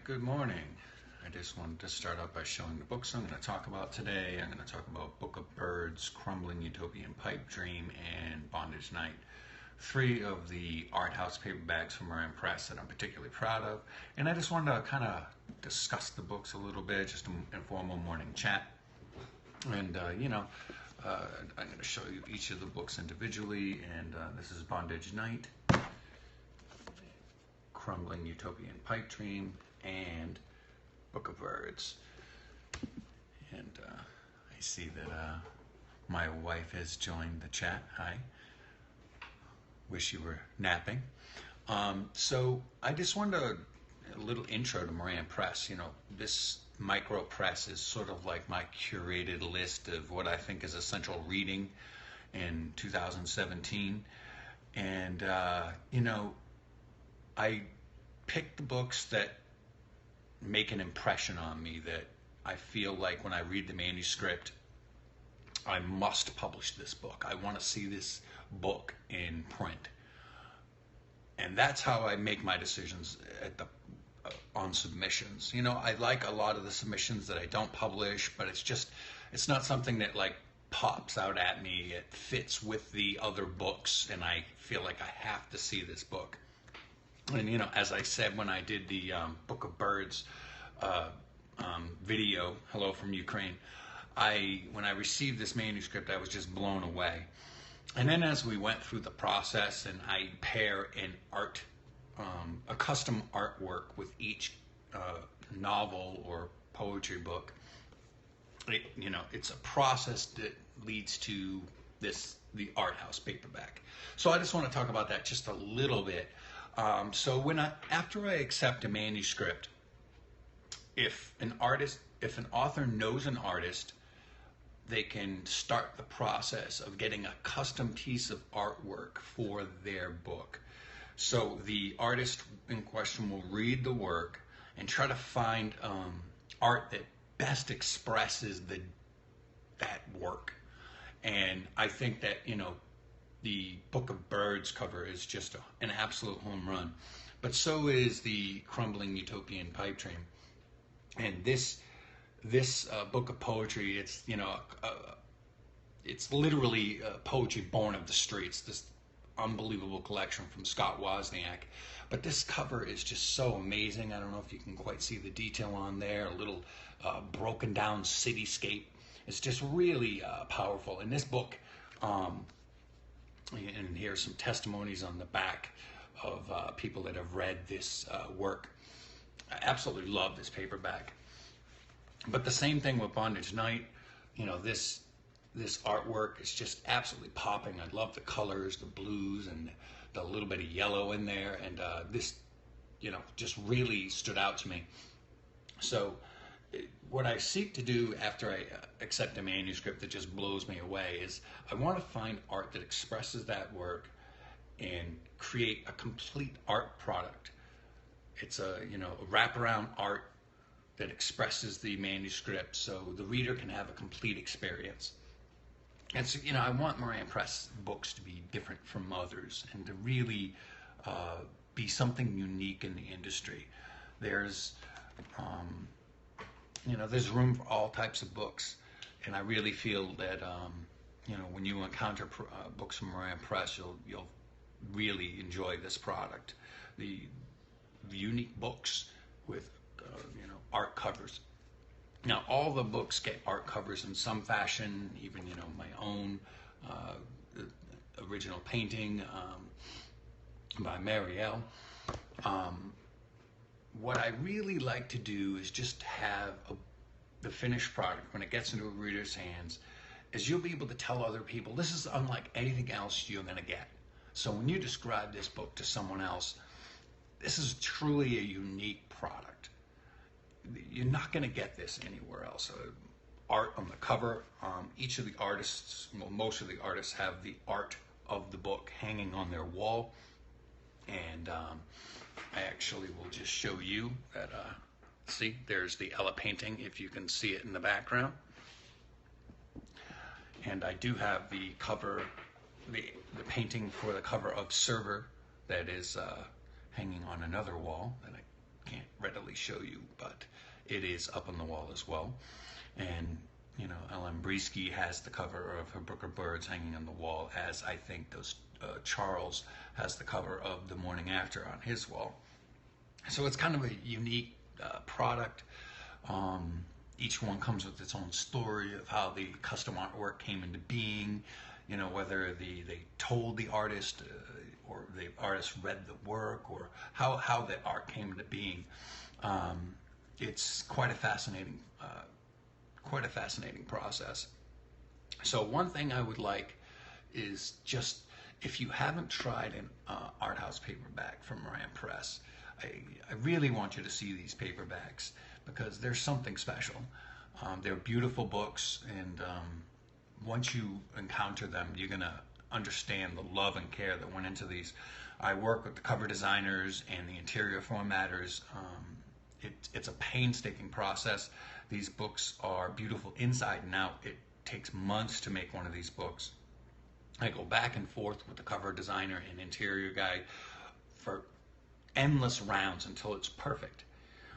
Good morning. I just wanted to start out by showing the books I'm going to talk about today. I'm going to talk about Book of Birds, Crumbling, Utopian, Pipe Dream, and Bondage Night. Three of the Arthouse Paperbacks from Moran Press that I'm particularly proud of. And I just wanted to kind of discuss the books a little bit, just an informal morning chat. And, I'm going to show you each of the books individually. And this is Bondage Night, Crumbling, Utopian, Pipe Dream, and Book of Birds. And I see that my wife has joined the chat. Hi. Wish you were napping. So I just wanted a little intro to Moran Press. You know, this micro press is sort of like my curated list of what I think is essential reading in 2017. And, I pick the books that make an impression on me, that I feel like when I read the manuscript, I must publish this book. I want to see this book in print. And that's how I make my decisions on submissions. You know, I like a lot of the submissions that I don't publish, but it's not something that like pops out at me. It fits with the other books, and I feel like I have to see this book. And, you know, as I said when I did the Book of Birds video, Hello from Ukraine, when I received this manuscript, I was just blown away. And then as we went through the process and I pair a custom artwork with each novel or poetry book, it's a process that leads to the Arthouse Paperback. So I just want to talk about that just a little bit. So after I accept a manuscript, if an author knows an artist, they can start the process of getting a custom piece of artwork for their book. So the artist in question will read the work and try to find art that best expresses that work. And I think that, the Book of Birds cover is just an absolute home run. But so is the Crumbling Utopian Pipe Dream. And this book of poetry, it's literally poetry born of the streets, this unbelievable collection from Scott Wozniak. But this cover is just so amazing. I don't know if you can quite see the detail on there, a little broken down cityscape. It's just really powerful. In this book, and here's some testimonies on the back of people that have read this work. I absolutely love this paperback. But the same thing with Bondage Night. This artwork is just absolutely popping. I love the colors, the blues, and the little bit of yellow in there. And this, just really stood out to me. So what I seek to do after I accept a manuscript that just blows me away is I want to find art that expresses that work and create a complete art product. It's a wraparound art that expresses the manuscript so the reader can have a complete experience. And so, I want Moran Press books to be different from others and to really be something unique in the industry. There's room for all types of books, and I really feel that when you encounter books from Moran Press, you'll really enjoy this product. The unique books with art covers. Now, all the books get art covers in some fashion, even my own original painting by Marielle. What I really like to do is just have the finished product, when it gets into a reader's hands, is you'll be able to tell other people, this is unlike anything else you're going to get. So when you describe this book to someone else, this is truly a unique product. You're not going to get this anywhere else. Art on the cover, each of the artists, most of the artists have the art of the book hanging on their wall. And I actually will just show you that, see, there's the Ella painting, if you can see it in the background. And I do have the cover, the painting for the cover of Server that is hanging on another wall that can't readily show you, but it is up on the wall as well. And you know, Bryski has the cover of her book of birds hanging on the wall, as I think Charles has the cover of The Morning After on his wall. So it's kind of a unique product. Each one comes with its own story of how the custom artwork came into being, you know, whether they told the artist or the artist read the work, or how the art came into being. It's quite a fascinating process. So one thing I would like is, just if you haven't tried an Arthouse Paperback from Moran Press, I really want you to see these paperbacks, because there's something special. They're beautiful books, and once you encounter them, you're gonna understand the love and care that went into these. I work with the cover designers and the interior formatters. It's a painstaking process. These books are beautiful inside and out. It takes months to make one of these books. I go back and forth with the cover designer and interior guy for endless rounds until it's perfect.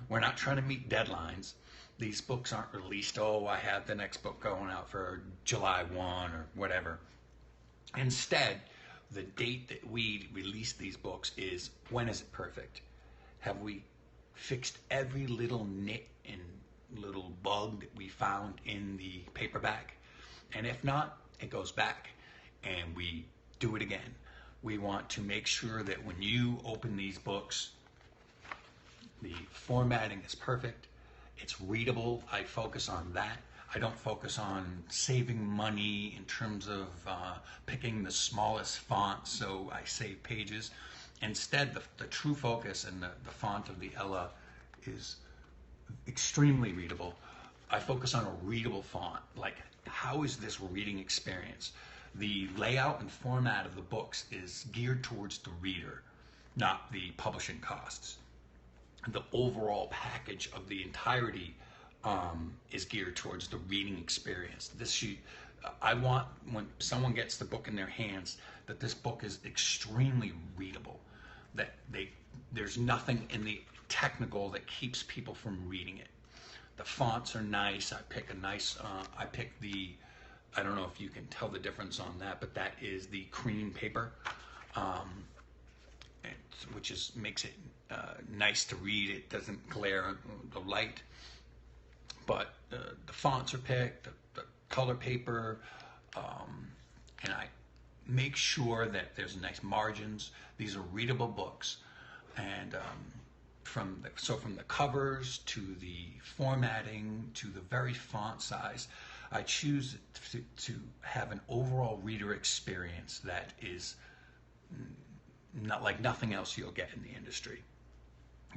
We're not trying to meet deadlines. These books aren't released, oh, I have the next book going out for July 1 or whatever. Instead, the date that we release these books is, when is it perfect? Have we fixed every little nit and little bug that we found in the paperback? And if not, it goes back and we do it again. We want to make sure that when you open these books, the formatting is perfect, it's readable. I focus on that. I don't focus on saving money in terms of picking the smallest font so I save pages. Instead, the true focus and the font of the Ella is extremely readable. I focus on a readable font. Like, how is this reading experience? The layout and format of the books is geared towards the reader, not the publishing costs. The overall package of the entirety is geared towards the reading experience. I want, when someone gets the book in their hands, that this book is extremely readable, that there's nothing in the technical that keeps people from reading it. The fonts are nice. I pick I don't know if you can tell the difference on that, but that is the cream paper, which makes it nice to read. It doesn't glare the light. But the fonts are picked, the color paper, and I make sure that there's nice margins. These are readable books, and from the covers to the formatting to the very font size, I choose to have an overall reader experience that is not like nothing else you'll get in the industry.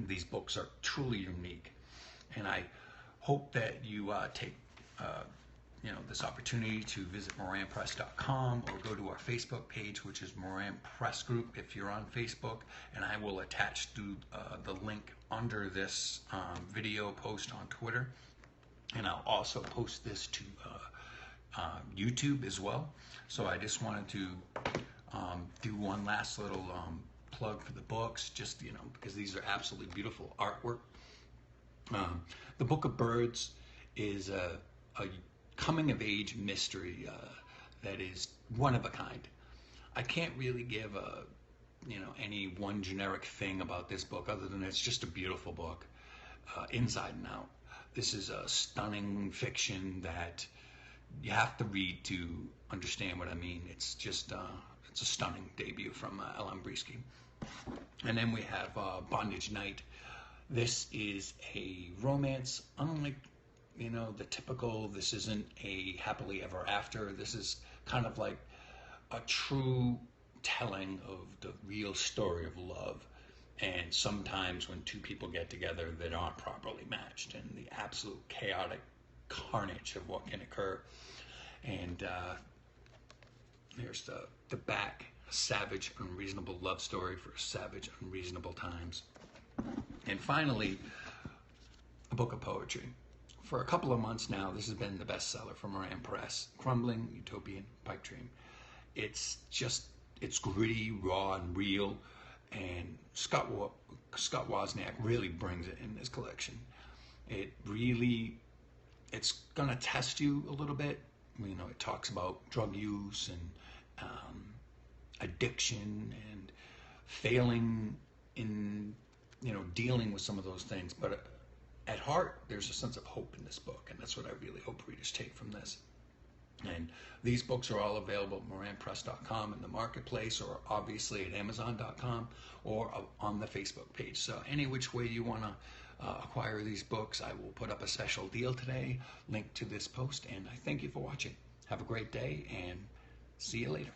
These books are truly unique, and I hope that you take this opportunity to visit moranpress.com or go to our Facebook page, which is Moran Press Group if you're on Facebook, and I will attach the link under this video post on Twitter, and I'll also post this to YouTube as well. So I just wanted to do one last little plug for the books, just because these are absolutely beautiful artwork. The Book of Birds is a coming-of-age mystery that is one of a kind. I can't really give any one generic thing about this book other than it's just a beautiful book, inside and out. This is a stunning fiction that you have to read to understand what I mean. It's just it's a stunning debut from Bryski. And then we have Bondage Night. This is a romance, unlike the typical. This isn't a happily ever after. This is kind of like a true telling of the real story of love. And sometimes when two people get together that aren't properly matched, and the absolute chaotic carnage of what can occur. And there's the back, a savage, unreasonable love story for savage, unreasonable times. And finally, a book of poetry. For a couple of months now, this has been the bestseller for Moran Press, Crumbling, Utopian, PIPEDREAM. It's gritty, raw, and real. And Scott Scott Wozniak really brings it in this collection. It's gonna test you a little bit. You know, it talks about drug use and addiction and failing in, you know, dealing with some of those things. But at heart, there's a sense of hope in this book, and that's what I really hope readers take from this. And these books are all available at moranpress.com in the marketplace, or obviously at amazon.com, or on the Facebook page. So any which way you want to acquire these books, I will put up a special deal today, link to this post, and I thank you for watching. Have a great day, and see you later.